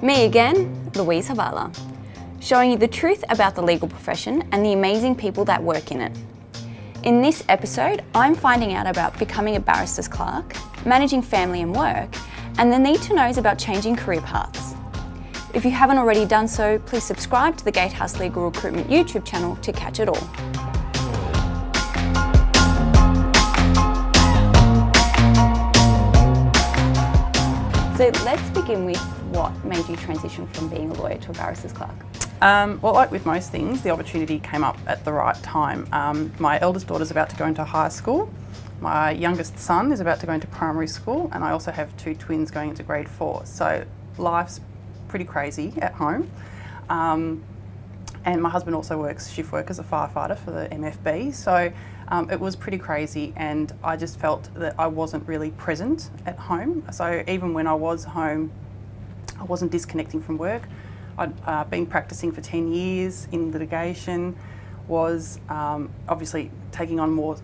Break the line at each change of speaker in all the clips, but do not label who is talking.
Me again, Louise Hvala, showing you the truth about the legal profession and the amazing people that work in it. In this episode, I'm finding out about becoming a barrister's clerk, managing family and work, and the need to knows about changing career paths. If you haven't already done so, please subscribe to the Gatehouse Legal Recruitment YouTube channel to catch it all. So let's begin with what made you transition from being a lawyer to a barrister's clerk?
Well, like with most things, the opportunity came up at the right time. My eldest daughter's about to go into high school, my youngest son is about to go into primary school, and I also have two twins going into grade 4. So life's pretty crazy at home. And my husband also works shift work as a firefighter for the MFB. So it was pretty crazy, and I just felt that I wasn't really present at home. So even when I was home, I wasn't disconnecting from work. I'd been practicing for 10 years in litigation, was obviously taking on more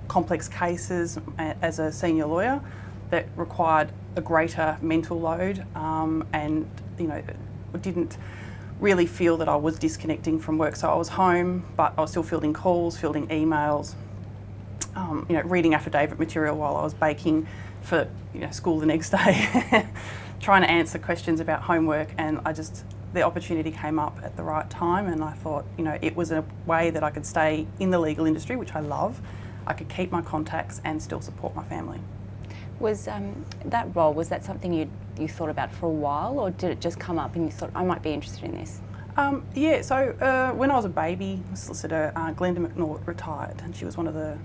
complex cases as a senior lawyer that required a greater mental load, and didn't really feel that I was disconnecting from work. So I was home, but I was still fielding calls, fielding emails, reading affidavit material while I was baking for school the next day, trying to answer questions about homework. And the opportunity came up at the right time, and I thought, it was a way that I could stay in the legal industry, which I love. I could keep my contacts and still support my family.
Was that role, was that something you thought about for a while, or did it just come up and you thought, I might be interested in this?
So when I was a baby, solicitor Glenda McNaught retired, and she was one of the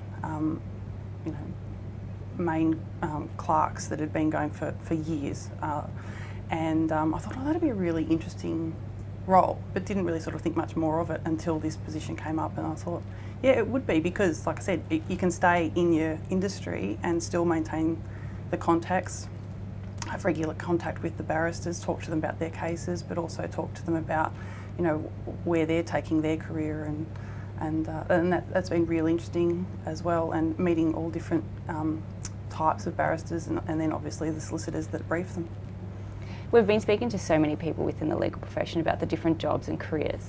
main clerks that had been going for years. And I thought, that'd be a really interesting role, but didn't really sort of think much more of it until this position came up, and I thought, yeah, it would be, because like I said, you can stay in your industry and still maintain the contacts, have regular contact with the barristers, talk to them about their cases, but also talk to them about, where they're taking their career, and that's been really interesting as well, and meeting all different types of barristers, and then obviously the solicitors that brief them.
We've been speaking to so many people within the legal profession about the different jobs and careers.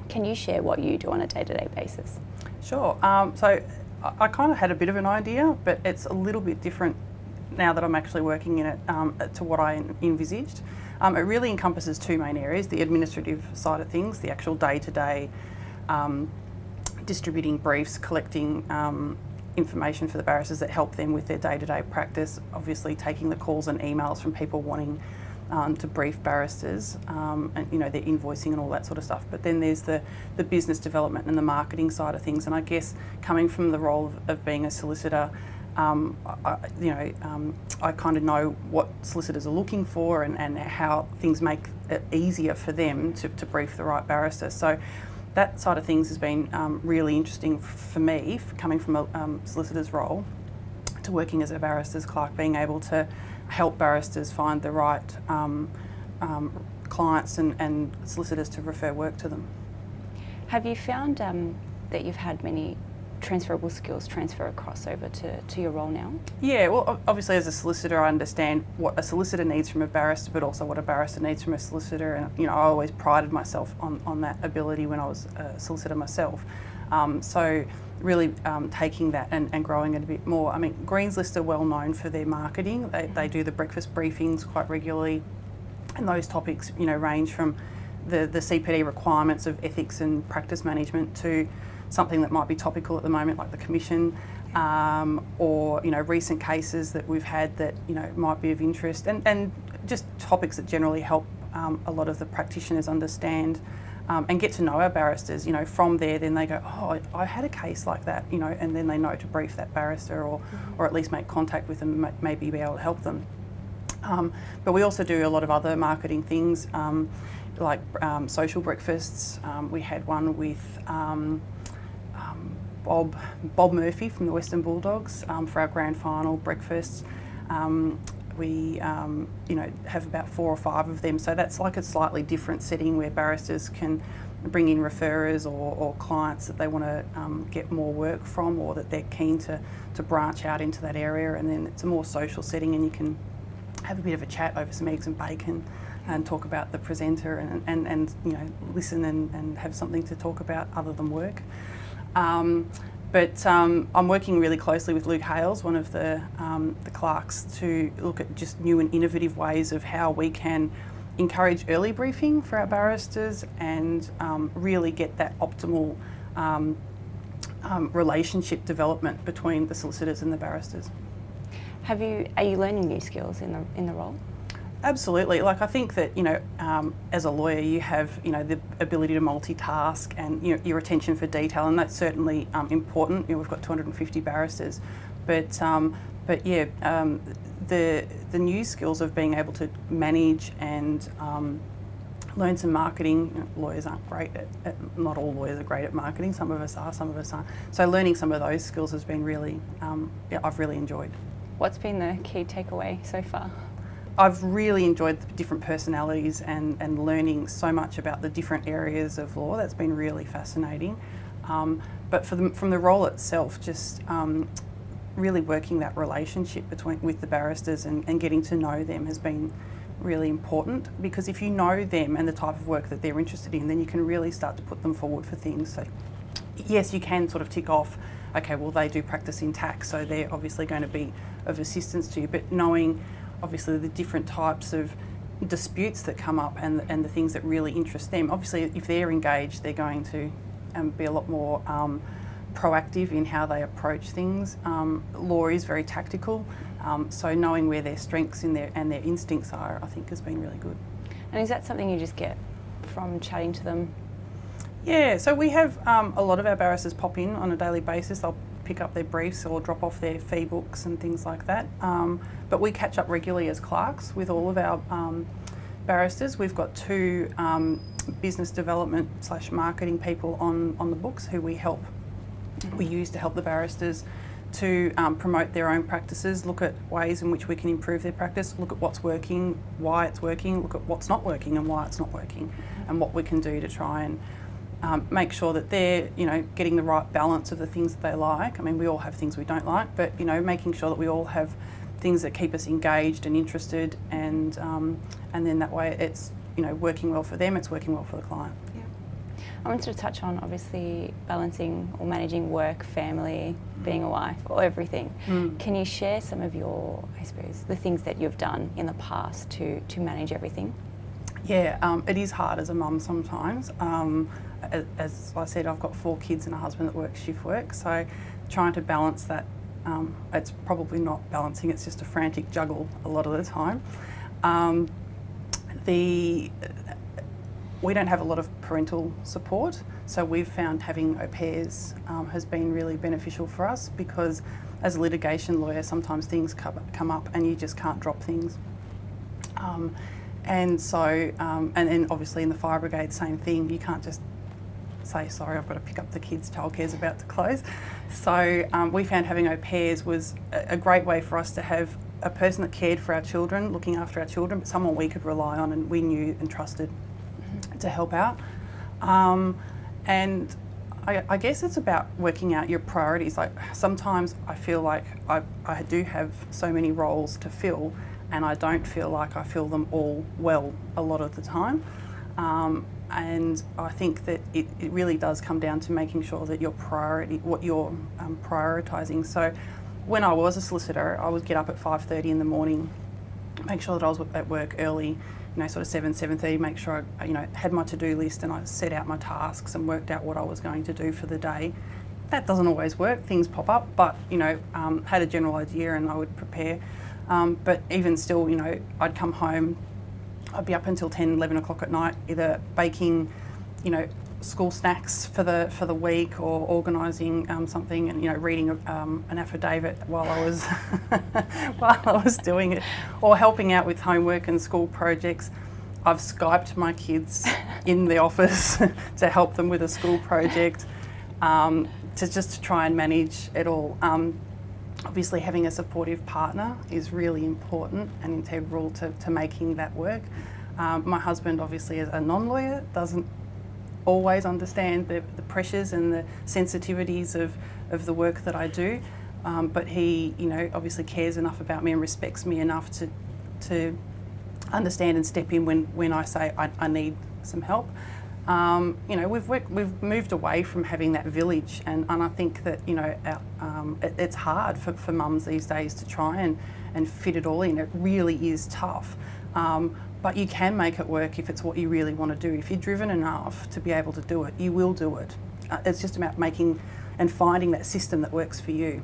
Can you share what you do on a day-to-day basis? Sure.
So I kind of had a bit of an idea, but it's a little bit different now that I'm actually working in it to what I envisaged. It really encompasses two main areas: the administrative side of things, the actual day-to-day distributing briefs, collecting information for the barristers that help them with their day-to-day practice, obviously taking the calls and emails from people wanting to brief barristers, and their invoicing and all that sort of stuff. But then there's the business development and the marketing side of things, and I guess coming from the role of being a solicitor, I kind of know what solicitors are looking for, and how things make it easier for them to brief the right barrister. So that side of things has been really interesting for me, coming from a solicitor's role to working as a barrister's clerk, being able to help barristers find the right clients and solicitors to refer work to them.
Have you found that you've had many transferable skills transfer across over to your role now?
Yeah, well, obviously as a solicitor I understand what a solicitor needs from a barrister, but also what a barrister needs from a solicitor, and I always prided myself on that ability when I was a solicitor myself. So really taking that and growing it a bit more. I mean, Greens List are well known for their marketing. They do the breakfast briefings quite regularly, and those topics range from the CPD requirements of ethics and practice management to something that might be topical at the moment, like the Commission, or recent cases that we've had that might be of interest, and just topics that generally help a lot of the practitioners understand and get to know our barristers. From there, then they go, oh, I had a case like that, and then they know to brief that barrister, or at least make contact with them, maybe be able to help them. But we also do a lot of other marketing things, like social breakfasts. We had one with Bob Murphy from the Western Bulldogs for our grand final breakfast. We have about 4 or 5 of them, so that's like a slightly different setting where barristers can bring in referrers or clients that they want to get more work from, or that they're keen to branch out into that area, and then it's a more social setting and you can have a bit of a chat over some eggs and bacon and talk about the presenter and you know, listen and have something to talk about other than work. But I'm working really closely with Luke Hales, one of the clerks, to look at just new and innovative ways of how we can encourage early briefing for our barristers and really get that optimal relationship development between the solicitors and the barristers.
Are you learning new skills in the role?
Absolutely. Like, I think that, you know, as a lawyer, you have, you know, the ability to multitask and, you know, your attention for detail, and that's certainly important. You know, we've got 250 barristers, but yeah, the new skills of being able to manage and learn some marketing. You know, lawyers aren't great at, not all lawyers are great at marketing. Some of us are, some of us aren't. So learning some of those skills has been really, yeah, I've really enjoyed.
What's been the key takeaway so far?
I've really enjoyed the different personalities and learning so much about the different areas of law. That's been really fascinating. But from the role itself, just really working that relationship with the barristers and getting to know them has been really important, because if you know them and the type of work that they're interested in, then you can really start to put them forward for things. So yes, you can sort of tick off, okay, well, they do practice in tax, so they're obviously going to be of assistance to you, but knowing obviously the different types of disputes that come up and the things that really interest them. Obviously, if they're engaged, they're going to be a lot more proactive in how they approach things. Law is very tactical, so knowing where their strengths and their instincts are, I think, has been really good. And
is that something you just get from chatting to them?
Yeah, so we have a lot of our barristers pop in on a daily basis. They'll pick up their briefs or drop off their fee books and things like that. But we catch up regularly as clerks with all of our barristers. We've got 2 business development / marketing people on the books who we use to help the barristers to promote their own practices, look at ways in which we can improve their practice, look at what's working, why it's working, look at what's not working and why it's not working, and what we can do to try and make sure that they're, you know, getting the right balance of the things that they like. I mean, we all have things we don't like, but, you know, making sure that we all have things that keep us engaged and interested, and then that way it's, you know, working well for them, it's working well for the client.
Yeah. I wanted to touch on, obviously, balancing or managing work, family, being a wife, or everything. Can you share some of your, I suppose, the things that you've done in the past to manage everything?
Yeah, it is hard as a mum sometimes. As I said, I've got 4 kids and a husband that works shift work, so trying to balance that, it's probably not balancing, it's just a frantic juggle a lot of the time. We don't have a lot of parental support, so we've found having au pairs has been really beneficial for us, because as a litigation lawyer, sometimes things come up and you just can't drop things. And so, and then obviously in the fire brigade, same thing. You can't just say, sorry, I've got to pick up the kids, childcare's about to close. So we found having au pairs was a great way for us to have a person that cared for our children, looking after our children, but someone we could rely on and we knew and trusted to help out. And I guess it's about working out your priorities. Like, sometimes I feel like I do have so many roles to fill, and I don't feel like I fill them all well a lot of the time. And I think that it really does come down to making sure that your priority, what you're prioritising. So when I was a solicitor, I would get up at 5:30 in the morning, make sure that I was at work early, you know, sort of 7:30, make sure I, you know, had my to-do list and I set out my tasks and worked out what I was going to do for the day. That doesn't always work, things pop up, but, you know, had a general idea and I would prepare. But even still, you know, I'd come home, I'd be up until 10, 11 o'clock at night, either baking, you know, school snacks for the week, or organising something, and, you know, reading an affidavit while I was while I was doing it, or helping out with homework and school projects. I've Skyped my kids in the office to help them with a school project, to try and manage it all. Obviously, having a supportive partner is really important and integral to making that work. My husband, obviously, as a non-lawyer, doesn't always understand the pressures and the sensitivities of the work that I do, but he, you know, obviously cares enough about me and respects me enough to understand and step in when I say I need some help. You know, we've moved away from having that village, and I think that, you know, it's hard for mums these days to try and fit it all in. It really is tough. But you can make it work if it's what you really want to do. If you're driven enough to be able to do it, you will do it. It's just about making and finding that system that works for you.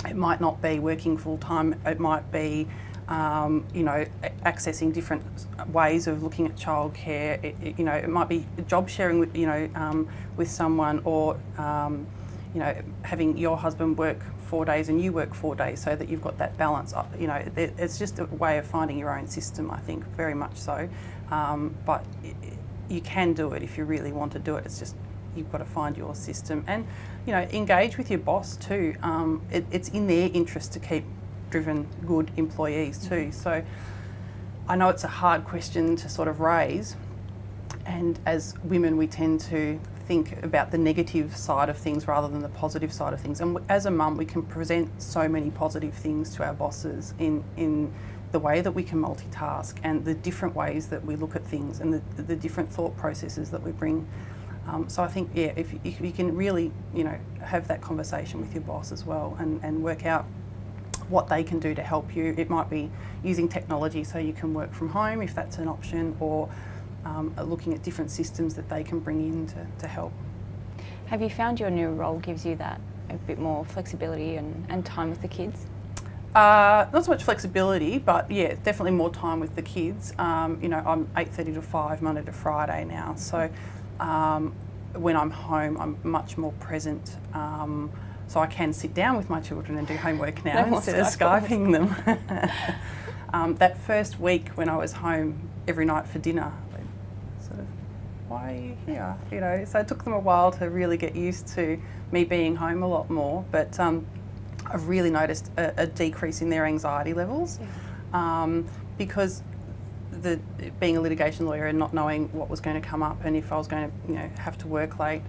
It might not be working full time. It might be, you know, accessing different ways of looking at childcare. You know, it might be job sharing with, you know, with someone, or you know, having your husband work 4 days and you work 4 days, so that you've got that balance. You know, it's just a way of finding your own system, I think, very much so. But you can do it if you really want to do it. It's just, you've got to find your system, and, you know, engage with your boss too. It's in their interest to keep driven, good employees too. So I know it's a hard question to sort of raise, and as women we tend to think about the negative side of things rather than the positive side of things. And as a mum, we can present so many positive things to our bosses in the way that we can multitask, and the different ways that we look at things, and the different thought processes that we bring. So I think, yeah, if you can really, you know, have that conversation with your boss as well, and work out what they can do to help you. It might be using technology so you can work from home if that's an option, or looking at different systems that they can bring in to help.
Have you found your new role gives you that a bit more flexibility and time with the kids?
Not so much flexibility, but yeah, definitely more time with the kids. You know, I'm 8:30 to 5 Monday to Friday now, so when I'm home I'm much more present. So I can sit down with my children and do homework now instead of Skyping them. That first week when I was home every night for dinner, sort of, why are you here? You know, so it took them a while to really get used to me being home a lot more. But I've really noticed a decrease in their anxiety levels, because being a litigation lawyer and not knowing what was going to come up, and if I was going to, you know, have to work late,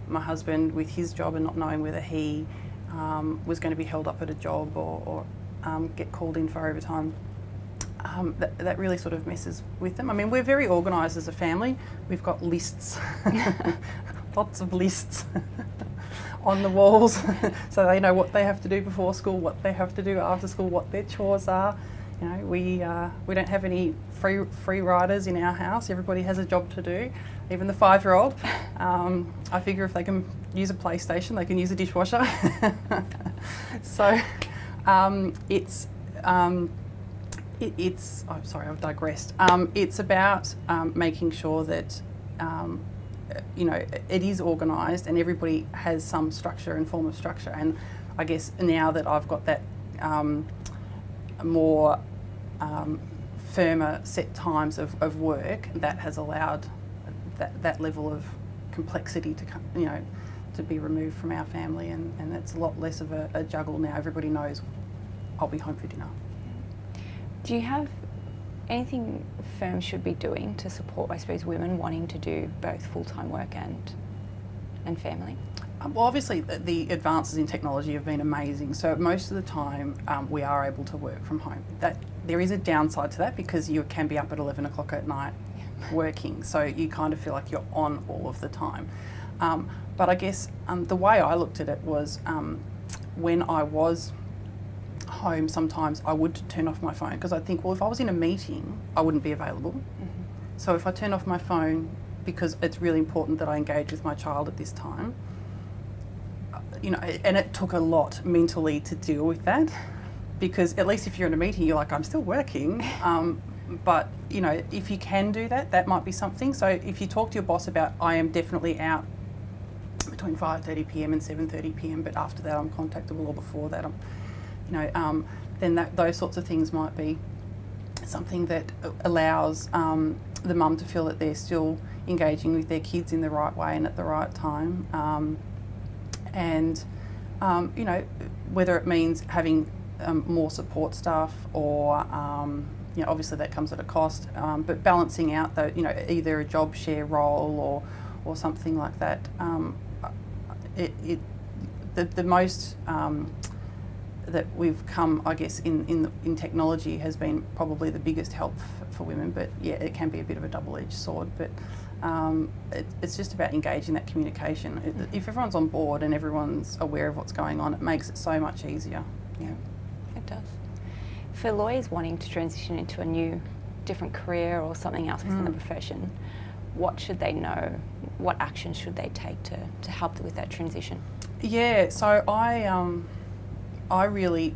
my husband with his job and not knowing whether he was going to be held up at a job or get called in for overtime. That really sort of messes with them. I mean, we're very organised as a family. We've got lists, lots of lists on the walls, so they know what they have to do before school, what they have to do after school, what their chores are. You know, we don't have any free riders in our house. Everybody has a job to do, even the 5-year-old. I figure if they can use a PlayStation, they can use a dishwasher. So it's I'm sorry, I've digressed. It's about making sure that you know, it is organised and everybody has some structure and form of structure. And I guess now that I've got that more firmer set times of work, that has allowed that level of complexity to come, you know, to be removed from our family, and it's a lot less of a juggle now. Everybody knows I'll be home for dinner.
Do you have anything firms should be doing to support, I suppose, women wanting to do both full-time work and family?
Well, obviously the advances in technology have been amazing. So most of the time we are able to work from home. That there is a downside to that, because you can be up at 11 o'clock at night working. So you kind of feel like you're on all of the time. But I guess the way I looked at it was when I was home, sometimes I would turn off my phone, because I think, well, if I was in a meeting, I wouldn't be available. Mm-hmm. So if I turn off my phone, because it's really important that I engage with my child at this time, you know, and it took a lot mentally to deal with that, because at least if you're in a meeting, you're like, I'm still working. But, you know, if you can do that, that might be something. So if you talk to your boss about, I am definitely out between 5:30 p.m. and 7:30 p.m, but after that I'm contactable, or before that I'm, you know, then those sorts of things might be something that allows the mum to feel that they're still engaging with their kids in the right way and at the right time. And you know, whether it means having more support staff, or you know, obviously that comes at a cost, but balancing out the, you know, either a job share role or something like that. The most that we've come, I guess, in technology has been probably the biggest help for women. But yeah, it can be a bit of a double-edged sword. But it's just about engaging that communication. If everyone's on board and everyone's aware of what's going on, it makes it so much easier. Yeah,
it does. For lawyers wanting to transition into a new, different career or something else within the profession, what should they know? What actions should they take to help with that transition?
Yeah, so I really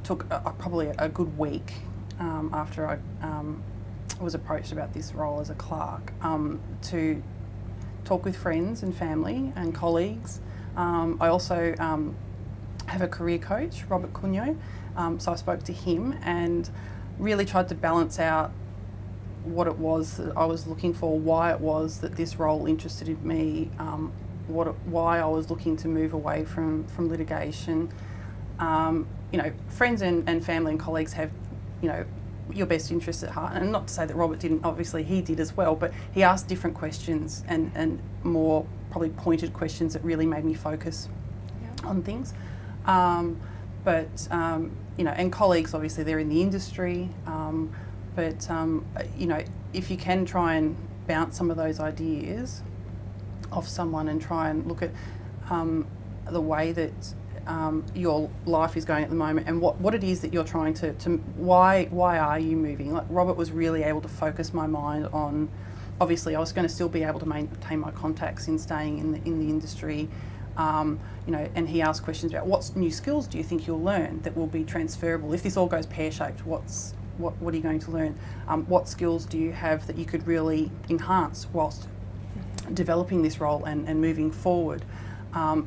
took probably a good week after I was approached about this role as a clerk to talk with friends and family and colleagues. I also have a career coach, Robert Cunyo, so I spoke to him and really tried to balance out what it was that I was looking for, why it was that this role interested in me, why I was looking to move away from litigation. You know, friends and family and colleagues have, you know, your best interests at heart. And not to say that Robert didn't, obviously he did as well, but he asked different questions and more probably pointed questions that really made me focus on things. You know, and colleagues, obviously they're in the industry, you know, if you can try and bounce some of those ideas off someone and try and look at the way that your life is going at the moment and what it is that you're trying to why are you moving? Like Robert was really able to focus my mind on, obviously I was going to still be able to maintain my contacts in staying in the industry, you know, and he asked questions about what new skills do you think you'll learn that will be transferable? If this all goes pear-shaped, what are you going to learn? What skills do you have that you could really enhance whilst developing this role and moving forward?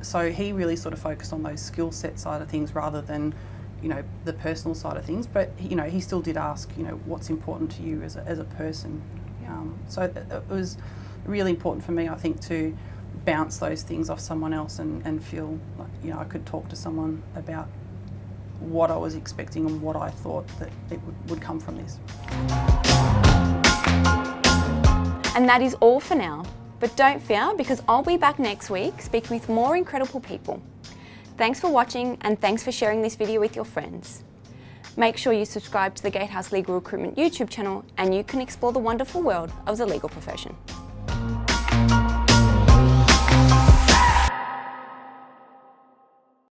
So he really sort of focused on those skill set side of things rather than, you know, the personal side of things. But, you know, he still did ask, you know, what's important to you as a person. So it was really important for me, I think, to bounce those things off someone else and feel like, you know, I could talk to someone about what I was expecting and what I thought that it would come from this.
And that is all for now. But don't fear, because I'll be back next week speaking with more incredible people. Thanks for watching and thanks for sharing this video with your friends. Make sure you subscribe to the Gatehouse Legal Recruitment YouTube channel and you can explore the wonderful world of the legal profession.